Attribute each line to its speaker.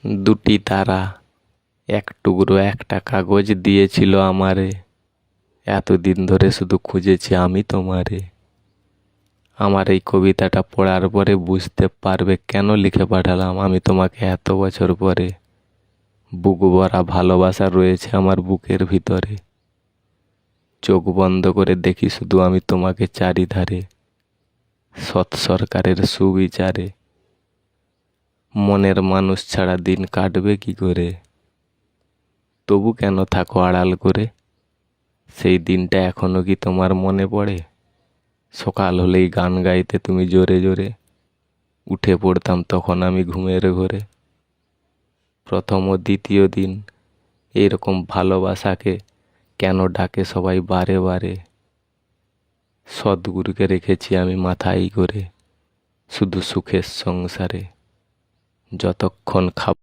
Speaker 1: দুটি তারা এক টুকরো একটা কাগজ দিয়েছিল আমারে। এতদিন ধরে শুধু খুঁজেছি আমি তোমারে। আমার এই কবিতাটা পড়ার পরে বুঝতে পারবে কেন লিখে পাঠালাম আমি তোমাকে এত বছর পরে। বুক ভরা ভালোবাসা রয়েছে আমার বুকের ভিতরে। চোখ বন্ধ করে দেখি শুধু আমি তোমাকে চারিধারে। সৎ সরকারের সুবিচারে মনের মানুষ ছাড়া দিন কাটবে কি করে? তবু কেন থাকো আড়াল করে? সেই দিনটা এখনো কি তোমার মনে পড়ে? সকাল হলেই গান গাইতে তুমি জোরে জোরে। উঠে পড়তাম তখন আমি ঘুমের ঘোরে। প্রথম ও দ্বিতীয় দিন এরকম ভালোবাসাকে কেন ডাকে সবাই বারে বারে? সদ্গুরুকে রেখেছি আমি মাথায় করে, শুধু সুখের সংসারে। যতক্ষণ